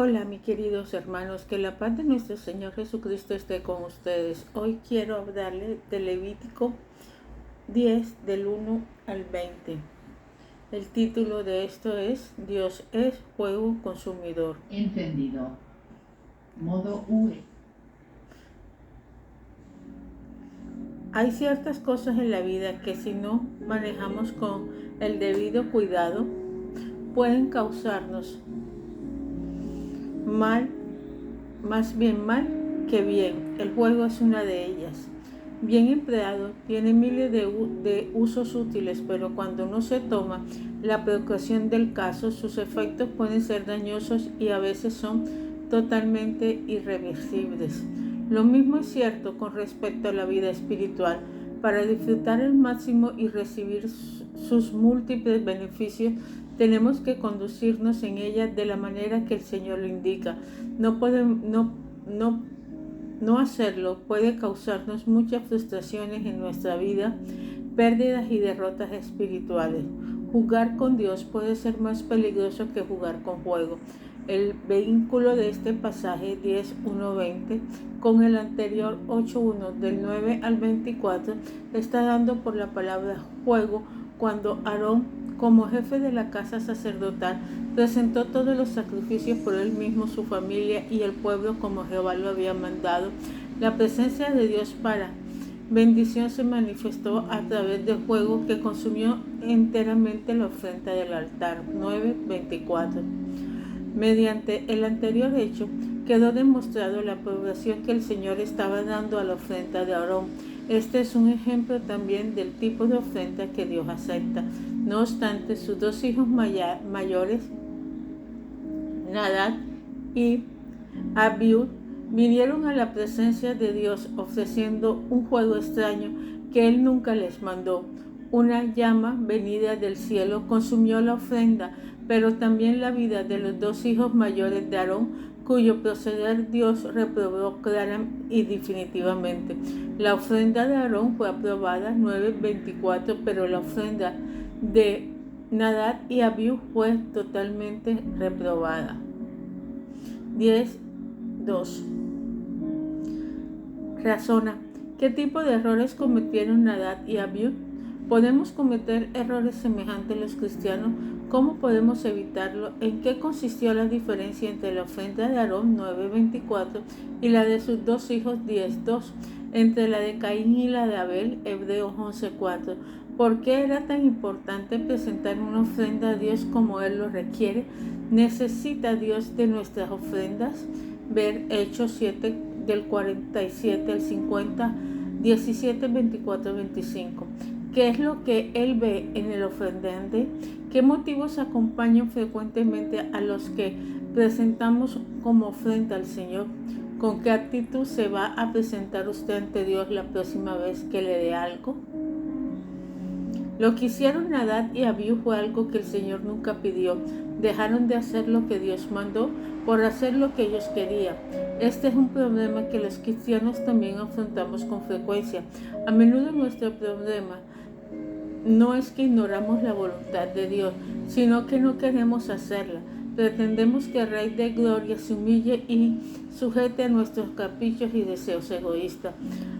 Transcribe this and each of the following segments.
Hola, mis queridos hermanos, que la paz de nuestro Señor Jesucristo esté con ustedes. Hoy quiero hablarles de Levítico 10, del 1 al 20. El título de esto es Dios es fuego consumidor. Encendido. Modo UE. Hay ciertas cosas en la vida que si no manejamos con el debido cuidado, pueden causarnos mal, más bien mal que bien. El fuego es una de ellas. Bien empleado, tiene miles de usos útiles, pero cuando no se toma la precaución del caso, sus efectos pueden ser dañosos y a veces son totalmente irreversibles. Lo mismo es cierto con respecto a la vida espiritual. Para disfrutar al máximo y recibir sus múltiples beneficios, tenemos que conducirnos en ella de la manera que el Señor lo indica. No hacerlo puede causarnos muchas frustraciones en nuestra vida, pérdidas y derrotas espirituales. Jugar con Dios puede ser más peligroso que jugar con fuego. El vínculo de este pasaje 10:1-20 con el anterior 8:1 del 9 al 24 está dando por la palabra fuego cuando Aarón, como jefe de la casa sacerdotal, presentó todos los sacrificios por él mismo, su familia y el pueblo como Jehová lo había mandado. La presencia de Dios para bendición se manifestó a través del fuego que consumió enteramente la ofrenda del altar. 9:24. Mediante el anterior hecho, quedó demostrado la aprobación que el Señor estaba dando a la ofrenda de Aarón. Este es un ejemplo también del tipo de ofrenda que Dios acepta. No obstante, sus dos hijos mayores, Nadab y Abiú, vinieron a la presencia de Dios ofreciendo un fuego extraño que él nunca les mandó. Una llama venida del cielo consumió la ofrenda, pero también la vida de los dos hijos mayores de Aarón, cuyo proceder Dios reprobó clara y definitivamente. La ofrenda de Aarón fue aprobada 9:24, pero la ofrenda de Nadab y Abiú fue totalmente reprobada. 10:2. Razona. ¿Qué tipo de errores cometieron Nadab y Abiú? ¿Podemos cometer errores semejantes los cristianos? ¿Cómo podemos evitarlo? ¿En qué consistió la diferencia entre la ofrenda de Aarón 9:24 y la de sus dos hijos 10:2? Entre la de Caín y la de Abel, Hebreos 11:4. ¿Por qué era tan importante presentar una ofrenda a Dios como Él lo requiere? ¿Necesita Dios de nuestras ofrendas? Ver Hechos 7 del 47 al 50, 17, 24, 25. ¿Qué es lo que Él ve en el ofrendante? ¿Qué motivos acompañan frecuentemente a los que presentamos como ofrenda al Señor? ¿Con qué actitud se va a presentar usted ante Dios la próxima vez que le dé algo? Lo que hicieron Nadab y Abiú fue algo que el Señor nunca pidió. Dejaron de hacer lo que Dios mandó por hacer lo que ellos querían. Este es un problema que los cristianos también afrontamos con frecuencia. A menudo nuestro problema no es que ignoramos la voluntad de Dios, sino que no queremos hacerla. Pretendemos que el Rey de Gloria se humille y sujete a nuestros caprichos y deseos egoístas.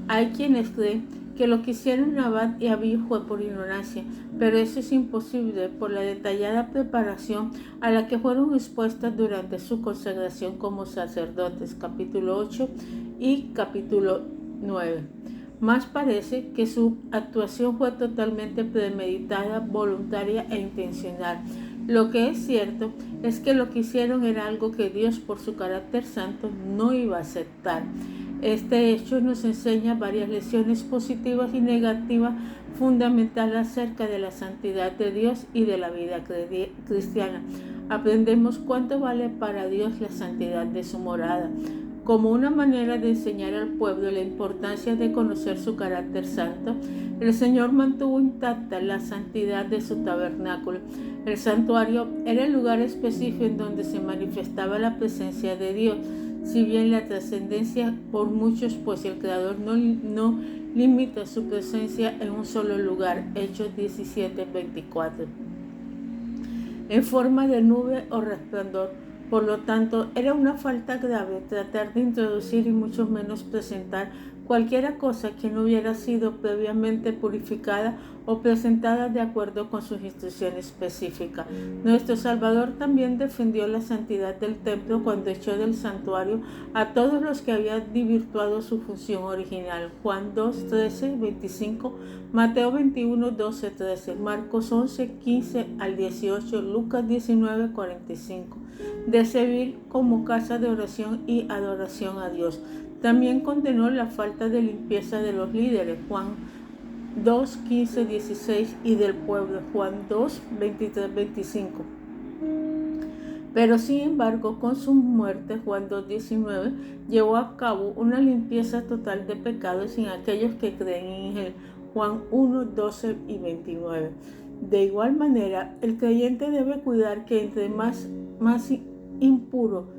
Hay quienes creen que lo que hicieron Nadab y Abiú fue por ignorancia, pero eso es imposible por la detallada preparación a la que fueron expuestas durante su consagración como sacerdotes, capítulo 8 y capítulo 9. Más parece que su actuación fue totalmente premeditada, voluntaria e intencional. Lo que es cierto es que lo que hicieron era algo que Dios, por su carácter santo, no iba a aceptar. Este hecho nos enseña varias lecciones positivas y negativas fundamentales acerca de la santidad de Dios y de la vida cristiana. Aprendemos cuánto vale para Dios la santidad de su morada, como una manera de enseñar al pueblo la importancia de conocer su carácter santo. El Señor mantuvo intacta la santidad de su tabernáculo. El santuario era el lugar específico en donde se manifestaba la presencia de Dios. Si bien la trascendencia por muchos, pues el Creador no limita su presencia en un solo lugar. Hechos 17:24. En forma de nube o resplandor, Por lo tanto, era una falta grave tratar de introducir y mucho menos presentar cualquiera cosa que no hubiera sido previamente purificada o presentada de acuerdo con sus instrucciones específicas. Nuestro Salvador también defendió la santidad del templo cuando echó del santuario a todos los que habían desvirtuado su función original. Juan 2, 13, 25, Mateo 21, 12, 13, Marcos 11, 15 al 18, Lucas 19, 45. De servir como casa de oración y adoración a Dios. También condenó la falta de limpieza de los líderes, Juan 2, 15, 16, y del pueblo, Juan 2, 23, 25. Pero sin embargo, con su muerte, Juan 2, 19, llevó a cabo una limpieza total de pecados en aquellos que creen en él, Juan 1, 12 y 29. De igual manera, el creyente debe cuidar que entre más impuro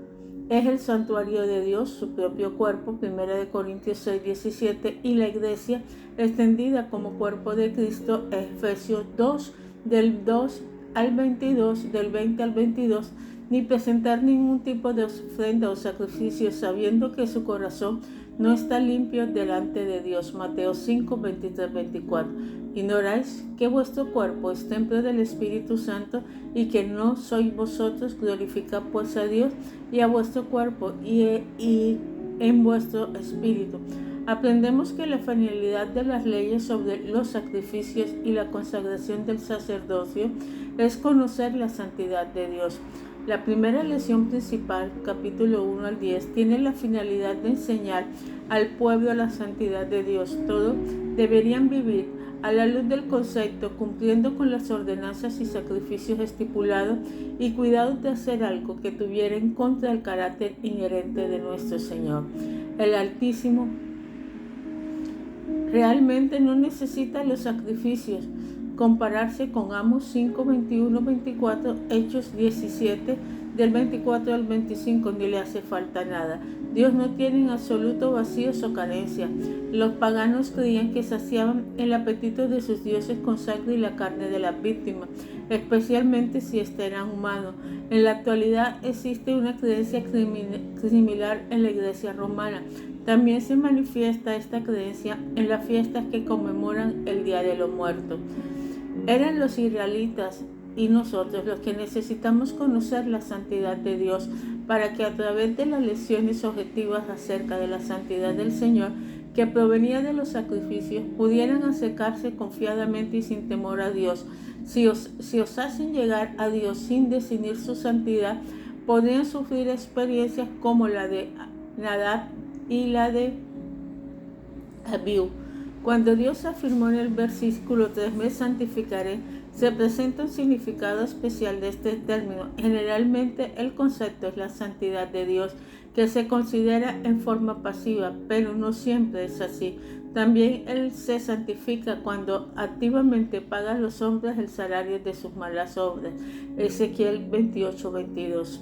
es el santuario de Dios, su propio cuerpo, 1 Corintios 6, 17, y la iglesia extendida como cuerpo de Cristo, Efesios 2, del 2 al 22, del 20 al 22, ni presentar ningún tipo de ofrenda o sacrificio, sabiendo que su corazón no está limpio delante de Dios, Mateo 5, 23, 24. ¿Ignoráis que vuestro cuerpo es templo del Espíritu Santo y que no sois vosotros? Glorificad pues a Dios y a vuestro cuerpo y en vuestro espíritu. Aprendemos que la finalidad de las leyes sobre los sacrificios y la consagración del sacerdocio es conocer la santidad de Dios. La primera lección principal, capítulo 1 al 10, tiene la finalidad de enseñar al pueblo la santidad de Dios. Todos deberían vivir a la luz del concepto, cumpliendo con las ordenanzas y sacrificios estipulados y cuidados de hacer algo que tuviera en contra el carácter inherente de nuestro Señor. El Altísimo realmente no necesita los sacrificios. Compararse con Amos 5, 21, 24, Hechos 17, del 24 al 25, ni le hace falta nada. Dios no tiene en absoluto vacíos o carencia. Los paganos creían que saciaban el apetito de sus dioses con sangre y la carne de las víctimas, especialmente si éste era humano. En la actualidad existe una creencia similar en la iglesia romana. También se manifiesta esta creencia en las fiestas que conmemoran el Día de los Muertos. Eran los israelitas y nosotros los que necesitamos conocer la santidad de Dios para que a través de las lecciones objetivas acerca de la santidad del Señor que provenía de los sacrificios pudieran acercarse confiadamente y sin temor a Dios. Si os hacen llegar a Dios sin discernir su santidad, podrían sufrir experiencias como la de Nadab y la de Abiú. Cuando Dios afirmó en el versículo 3, me santificaré, se presenta un significado especial de este término. Generalmente el concepto es la santidad de Dios, que se considera en forma pasiva, pero no siempre es así. También Él se santifica cuando activamente paga a los hombres el salario de sus malas obras. Ezequiel 28, 22.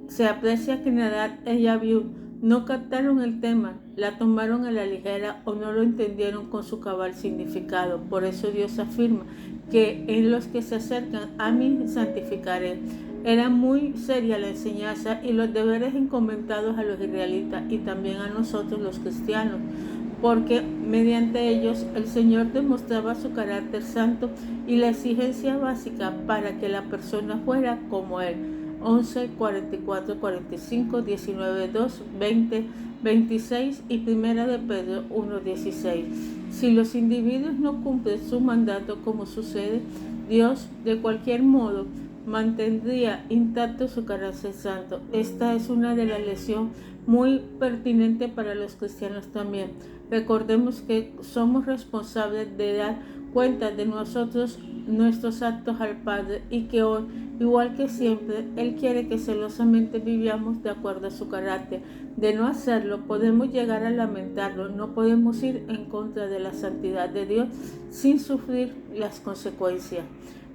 Se aprecia que Nadab y Abiú no captaron el tema, la tomaron a la ligera o no lo entendieron con su cabal significado. Por eso Dios afirma que en los que se acercan a mí santificaré. Era muy seria la enseñanza y los deberes encomendados a los israelitas y también a nosotros los cristianos, porque mediante ellos el Señor demostraba su carácter santo y la exigencia básica para que la persona fuera como Él. 11, 44, 45, 19, 2, 20, 26 y 1 de Pedro 1, 16. Si los individuos no cumplen su mandato como sucede, Dios de cualquier modo mantendría intacto su carácter santo. Esta es una de las lecciones muy pertinente para los cristianos también. Recordemos que somos responsables de dar cuenta de nuestros actos al Padre y que hoy, igual que siempre, Él quiere que celosamente vivamos de acuerdo a su carácter. De no hacerlo, podemos llegar a lamentarlo. No podemos ir en contra de la santidad de Dios sin sufrir las consecuencias.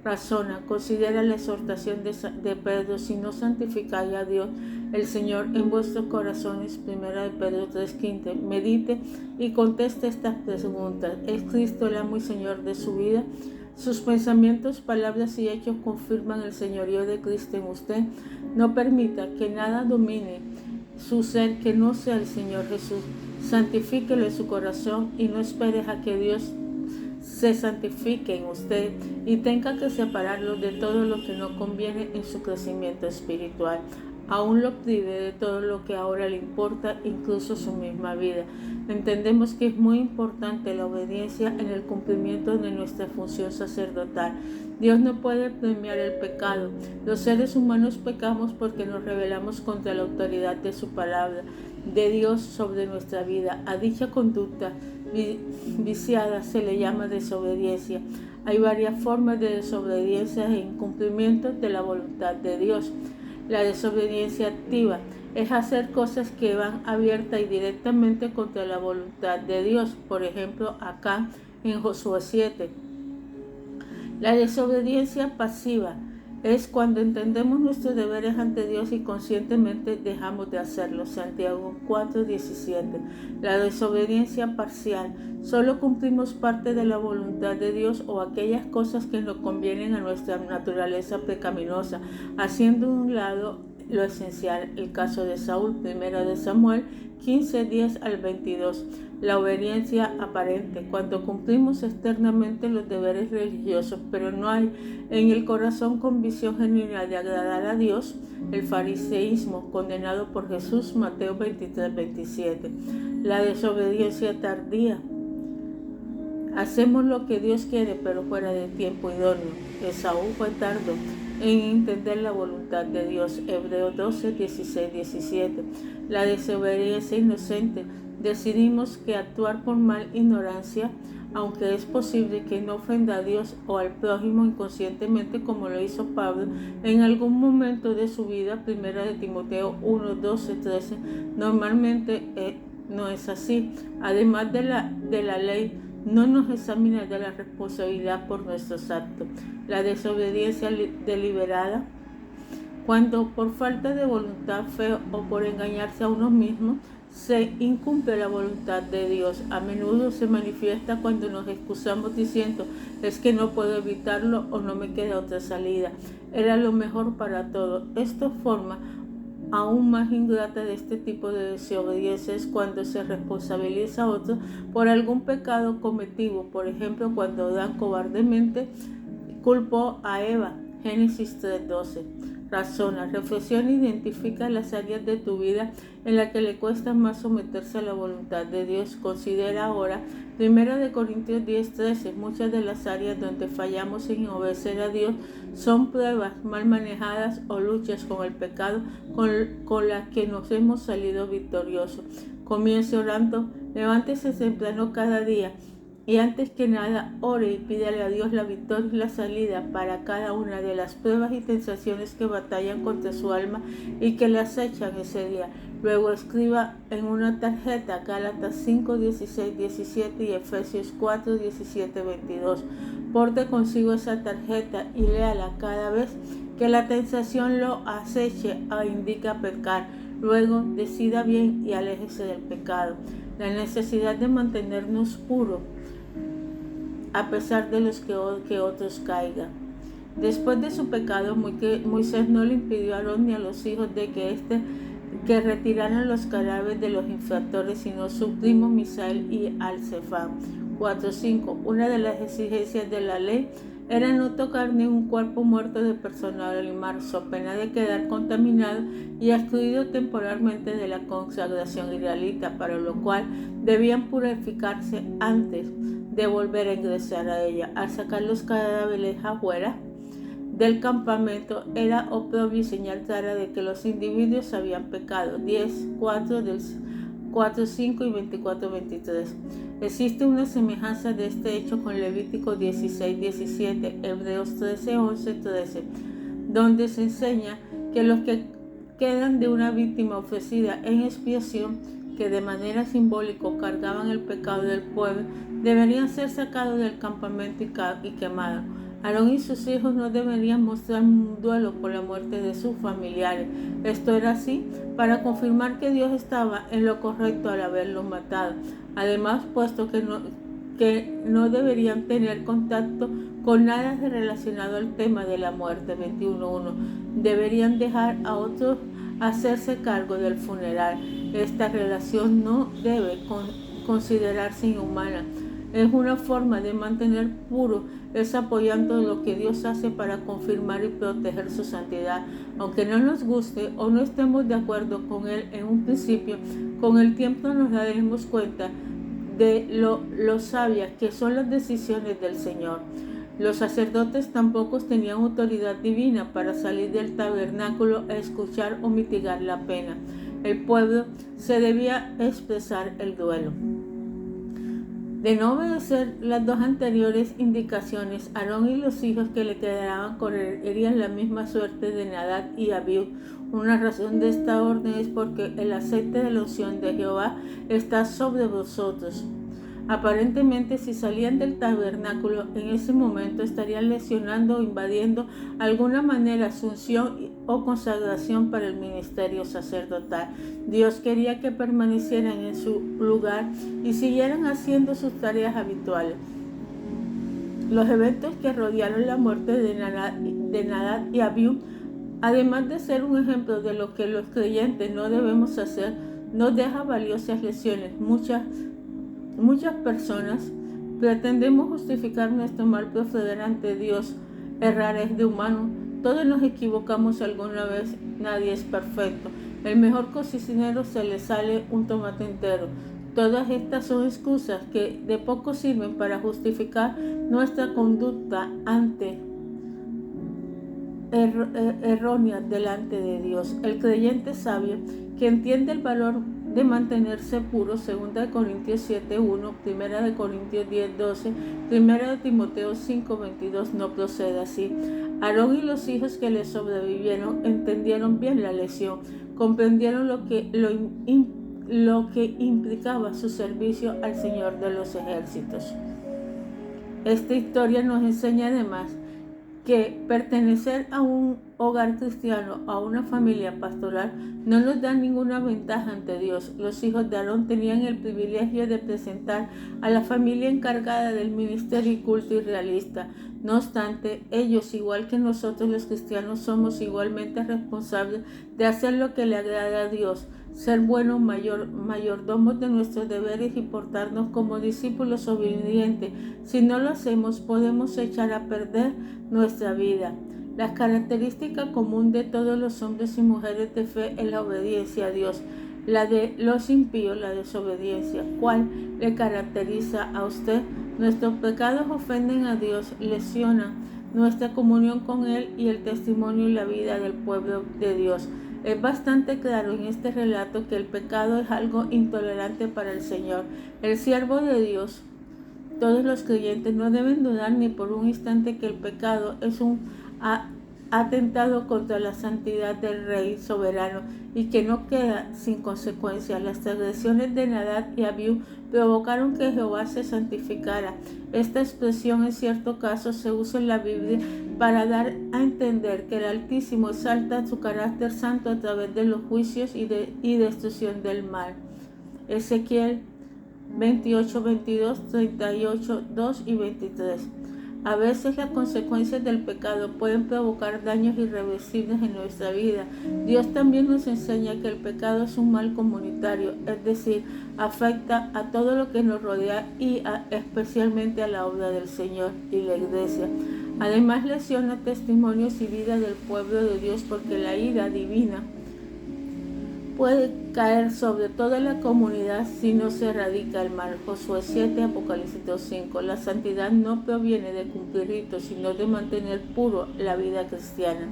Razona, considera la exhortación de Pedro: si no santificáis a Dios, el Señor en vuestros corazones. 1 de Pedro 3:15. Medite y conteste estas preguntas. ¿Es Cristo el amo y Señor de su vida? Sus pensamientos, palabras y hechos confirman el señorío de Cristo en usted. No permita que nada domine su ser que no sea el Señor Jesús. Santifíquelo en su corazón y no esperes a que Dios se santifique en usted y tenga que separarlo de todo lo que no conviene en su crecimiento espiritual. Aún lo prive de todo lo que ahora le importa, incluso su misma vida. Entendemos que es muy importante la obediencia en el cumplimiento de nuestra función sacerdotal. Dios no puede premiar el pecado. Los seres humanos pecamos porque nos rebelamos contra la autoridad de su palabra, de Dios sobre nuestra vida. A dicha conducta viciada se le llama desobediencia. Hay varias formas de desobediencia e incumplimiento de la voluntad de Dios. La desobediencia activa es hacer cosas que van abierta y directamente contra la voluntad de Dios. Por ejemplo, acá en Josué 7. La desobediencia pasiva es cuando entendemos nuestros deberes ante Dios y conscientemente dejamos de hacerlo. Santiago 4:17. La desobediencia parcial. Solo cumplimos parte de la voluntad de Dios o aquellas cosas que nos convienen a nuestra naturaleza pecaminosa, haciendo a un lado lo esencial. El caso de Saúl, 1 de Samuel 15:10 al 22. La obediencia aparente, cuando cumplimos externamente los deberes religiosos, pero no hay en el corazón convicción genuina de agradar a Dios. El fariseísmo, condenado por Jesús, Mateo 23:27. La desobediencia tardía. Hacemos lo que Dios quiere, pero fuera de tiempo idóneo. Esaú fue tardo en entender la voluntad de Dios. Hebreos 12:16-17. La desobediencia inocente. Decidimos que actuar por mal ignorancia, aunque es posible que no ofenda a Dios o al prójimo inconscientemente, como lo hizo Pablo en algún momento de su vida. 1 de Timoteo 1:12-13. Normalmente no es así. Además de la ley, no nos examina de la responsabilidad por nuestros actos. La desobediencia deliberada, cuando por falta de voluntad, fe o por engañarse a uno mismo, se incumple la voluntad de Dios. A menudo se manifiesta cuando nos excusamos diciendo: es que no puedo evitarlo o no me queda otra salida. Era lo mejor para todo. Esto forma aún más ingrata de este tipo de desobediencia es cuando se responsabiliza a otro por algún pecado cometido. Por ejemplo, cuando Adán cobardemente culpó a Eva. Génesis 3:12. Razona, reflexiona e identifica las áreas de tu vida en las que le cuesta más someterse a la voluntad de Dios. Considera ahora 1 Corintios 10:13. Muchas de las áreas donde fallamos en obedecer a Dios son pruebas mal manejadas o luchas con el pecado con las que nos hemos salido victoriosos. Comience orando, levántese temprano cada día. Y antes que nada, ore y pídale a Dios la victoria y la salida para cada una de las pruebas y tentaciones que batallan contra su alma y que le acechan ese día. Luego escriba en una tarjeta Gálatas 5:16-17 y Efesios 4:17-22. Porte consigo esa tarjeta y léala cada vez que la tentación lo aceche o indica pecar. Luego decida bien y aléjese del pecado. La necesidad de mantenernos puros a pesar de los que otros caigan. Después de su pecado, Moisés no le impidió a Aarón ni a los hijos de que retiraran los cadáveres de los infractores, sino su primo Misael y Al-Sefán. 4:5. Una de las exigencias de la ley era no tocar ni un cuerpo muerto de persona o animal, so pena de quedar contaminado y excluido temporalmente de la consagración israelita, para lo cual debían purificarse antes de volver a ingresar a ella. Al sacar los cadáveres afuera del campamento, era oprobio y señal clara de que los individuos habían pecado. 10:4 del 4:5 y 24:23. Existe una semejanza de este hecho con Levítico 16:17, Hebreos 13:11-13, donde se enseña que los que quedan de una víctima ofrecida en expiación, que de manera simbólica cargaban el pecado del pueblo, deberían ser sacados del campamento y quemados. Aarón y sus hijos no deberían mostrar un duelo por la muerte de sus familiares. Esto era así para confirmar que Dios estaba en lo correcto al haberlos matado. Además, puesto que no deberían tener contacto con nada relacionado al tema de la muerte. 21.1. Deberían dejar a otros hacerse cargo del funeral. Esta relación no debe considerarse inhumana. Es una forma de mantener puro, es apoyando lo que Dios hace para confirmar y proteger su santidad. Aunque no nos guste o no estemos de acuerdo con Él en un principio, con el tiempo nos daremos cuenta de lo sabias que son las decisiones del Señor. Los sacerdotes tampoco tenían autoridad divina para salir del tabernáculo a escuchar o mitigar la pena. El pueblo se debía expresar el duelo. De no obedecer las dos anteriores indicaciones, Aarón y los hijos que le quedaban correrían la misma suerte de Nadab y Abiú. Una razón de esta orden es porque el aceite de la unción de Jehová está sobre vosotros. Aparentemente, si salían del tabernáculo en ese momento, estarían lesionando o invadiendo de alguna manera su unción o consagración para el ministerio sacerdotal. Dios quería que permanecieran en su lugar y siguieran haciendo sus tareas habituales. Los eventos que rodearon la muerte de Nadab y Abiú, además de ser un ejemplo de lo que los creyentes no debemos hacer, nos deja valiosas lecciones. Muchas personas pretendemos justificar nuestro mal proceder ante Dios. Errar es de humano. Todos nos equivocamos alguna vez. Nadie es perfecto. El mejor cocinero se le sale un tomate entero. Todas estas son excusas que de poco sirven para justificar nuestra conducta errónea delante de Dios. El creyente sabio que entiende el valor de mantenerse puro, 2 Corintios 7:1, 1 Corintios 10:12, 1 Timoteo 5:22, no procede así. Aarón y los hijos que le sobrevivieron entendieron bien la lección, comprendieron lo que implicaba su servicio al Señor de los ejércitos. Esta historia nos enseña además que pertenecer a un hogar cristiano, a una familia pastoral, no nos da ninguna ventaja ante Dios. Los hijos de Aarón tenían el privilegio de presentar a la familia encargada del ministerio y culto irrealista. No obstante, ellos, igual que nosotros los cristianos, somos igualmente responsables de hacer lo que le agrada a Dios, ser buenos mayordomos de nuestros deberes y portarnos como discípulos obedientes. Si no lo hacemos, podemos echar a perder nuestra vida. La característica común de todos los hombres y mujeres de fe es la obediencia a Dios. La de los impíos, la desobediencia. ¿Cuál le caracteriza a usted? Nuestros pecados ofenden a Dios, lesionan nuestra comunión con Él y el testimonio y la vida del pueblo de Dios. Es bastante claro en este relato que el pecado es algo intolerante para el Señor. El siervo de Dios, todos los creyentes no deben dudar ni por un instante que el pecado es un atentado contra la santidad del Rey soberano y que no queda sin consecuencias. Las transgresiones de Nadab y Abiú provocaron que Jehová se santificara. Esta expresión en cierto caso se usa en la Biblia para dar a entender que el Altísimo exalta su carácter santo a través de los juicios y destrucción del mal. Ezequiel 28, 22, 38, 2 y 23. A veces las consecuencias del pecado pueden provocar daños irreversibles en nuestra vida. Dios también nos enseña que el pecado es un mal comunitario, es decir, afecta a todo lo que nos rodea y especialmente a la obra del Señor y la Iglesia. Además lesiona testimonios y vida del pueblo de Dios porque la ira divina puede caer sobre toda la comunidad si no se erradica el mal. Josué 7, Apocalipsis 2:5. La santidad no proviene de cumplir ritos, sino de mantener puro la vida cristiana.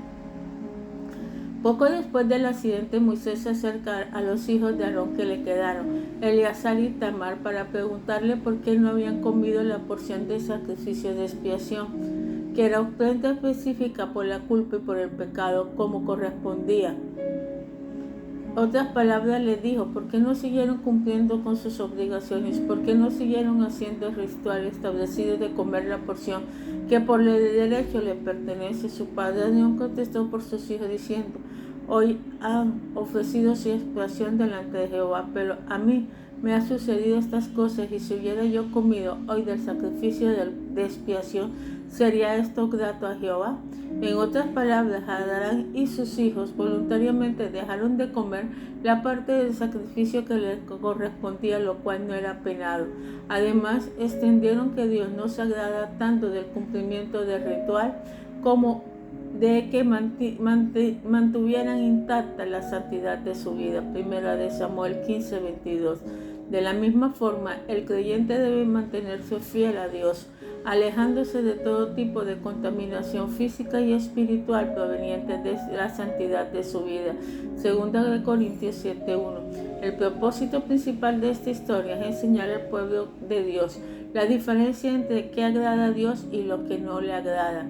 Poco después del accidente, Moisés se acerca a los hijos de Aarón que le quedaron, Eleazar y Tamar, para preguntarle por qué no habían comido la porción de sacrificio de expiación, que era ofrenda específica por la culpa y por el pecado, como correspondía. Otras palabras le dijo, ¿por qué no siguieron cumpliendo con sus obligaciones? ¿Por qué no siguieron haciendo el ritual establecido de comer la porción que por ley de derecho le pertenece? Su padre Aarón contestó por sus hijos diciendo, hoy han ofrecido su expiación delante de Jehová, pero a mí me han sucedido estas cosas, y si hubiera yo comido hoy del sacrificio de expiación, ¿Sería esto grato a Jehová? En otras palabras, Adán y sus hijos voluntariamente dejaron de comer la parte del sacrificio que les correspondía, lo cual no era penado. Además, extendieron que Dios no se agrada tanto del cumplimiento del ritual como de que mantuvieran intacta la santidad de su vida. Primera de Samuel 15:22. De la misma forma, el creyente debe mantenerse fiel a Dios, alejándose de todo tipo de contaminación física y espiritual proveniente de la santidad de su vida. Segunda de Corintios 7:1. El propósito principal de esta historia es enseñar al pueblo de Dios la diferencia entre qué agrada a Dios y lo que no le agrada.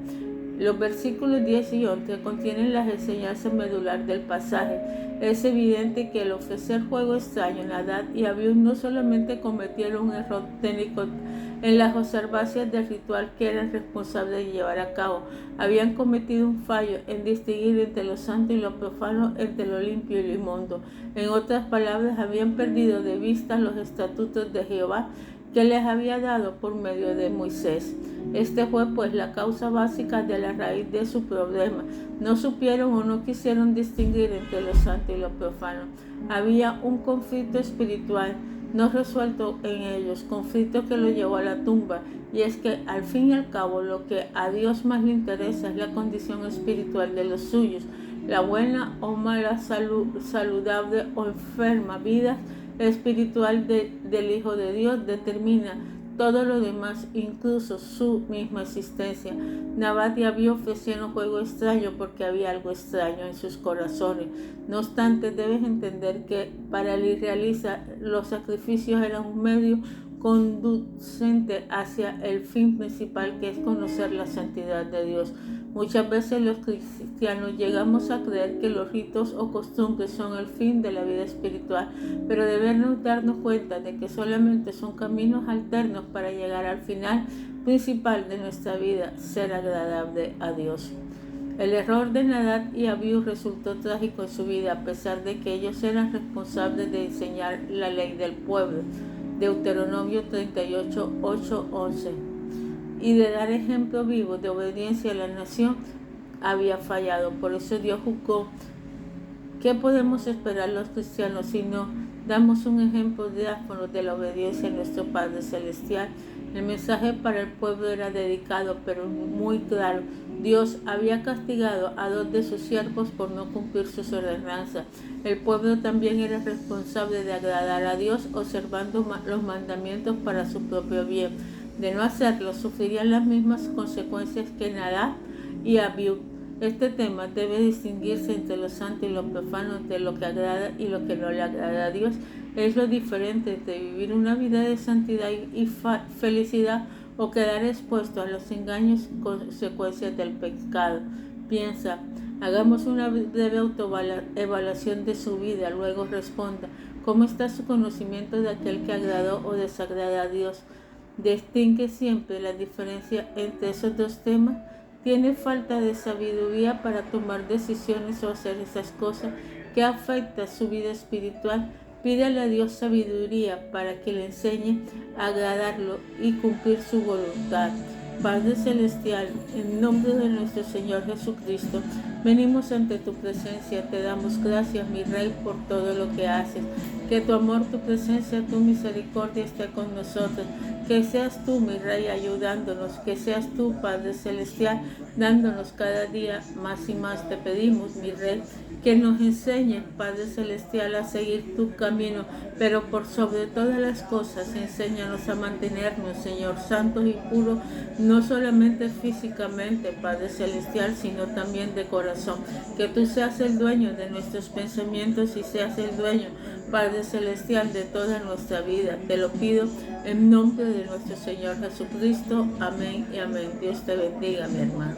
Los versículos 10 y 11 contienen las enseñanzas medular del pasaje. Es evidente que al ofrecer fuego extraño, Nadab y Abiú no solamente cometieron un error técnico en las observancias del ritual que eran responsables de llevar a cabo, habían cometido un fallo en distinguir entre lo santo y lo profano, entre lo limpio y lo inmundo. En otras palabras, habían perdido de vista los estatutos de Jehová que les había dado por medio de Moisés. Este fue pues la causa básica de la raíz de su problema. No supieron o no quisieron distinguir entre lo santo y lo profano. Había un conflicto espiritual no resuelto en ellos, conflicto que lo llevó a la tumba, y es que al fin y al cabo lo que a Dios más le interesa es la condición espiritual de los suyos. La buena o mala salud, saludable o enferma vida espiritual del Hijo de Dios determina todo lo demás, incluso su misma existencia. Nadab y Abiú ofrecieron fuego extraño porque había algo extraño en sus corazones. No obstante, debes entender que para el israelita los sacrificios eran un medio conducente hacia el fin principal, que es conocer la santidad de Dios. Muchas veces los cristianos llegamos a creer que los ritos o costumbres son el fin de la vida espiritual, pero debemos darnos cuenta de que solamente son caminos alternos para llegar al final principal de nuestra vida, ser agradable a Dios. El error de Nadab y Abiú resultó trágico en su vida, a pesar de que ellos eran responsables de enseñar la ley del pueblo, Deuteronomio 38, 8, 11, y de dar ejemplo vivo de obediencia a la nación. Había fallado. Por eso Dios juzgó. ¿Qué podemos esperar los cristianos si no damos un ejemplo diáfano de la obediencia a nuestro Padre Celestial? El mensaje para el pueblo era dedicado, pero muy claro. Dios había castigado a 2 de sus siervos por no cumplir sus ordenanzas. El pueblo también era responsable de agradar a Dios, observando los mandamientos para su propio bien. De no hacerlo, sufrirían las mismas consecuencias que Nadab y Abiú. Este tema debe distinguirse entre lo santo y lo profano, entre lo que agrada y lo que no le agrada a Dios. Es lo diferente entre vivir una vida de santidad y felicidad o quedar expuesto a los engaños y consecuencias del pecado. Piensa, hagamos una breve autoevaluación de su vida, luego responda, ¿cómo está su conocimiento de aquel que agradó o desagrada a Dios? Distingue siempre la diferencia entre esos dos temas. ¿Tiene falta de sabiduría para tomar decisiones o hacer esas cosas que afectan su vida espiritual? Pídale a Dios sabiduría para que le enseñe a agradarlo y cumplir su voluntad. Padre Celestial, en nombre de nuestro Señor Jesucristo, venimos ante tu presencia. Te damos gracias, mi Rey, por todo lo que haces. Que tu amor, tu presencia, tu misericordia esté con nosotros. Que seas tú, mi Rey, ayudándonos. Que seas tú, Padre Celestial, dándonos cada día más y más. Te pedimos, mi Rey, que nos enseñes, Padre Celestial, a seguir tu camino, pero por sobre todas las cosas, enséñanos a mantenernos, Señor, santos y puros, no solamente físicamente, Padre Celestial, sino también de corazón. Que tú seas el dueño de nuestros pensamientos y seas el dueño, Padre Celestial, de toda nuestra vida. Te lo pido en nombre de nuestro Señor Jesucristo. Amén y amén. Dios te bendiga, mi hermano.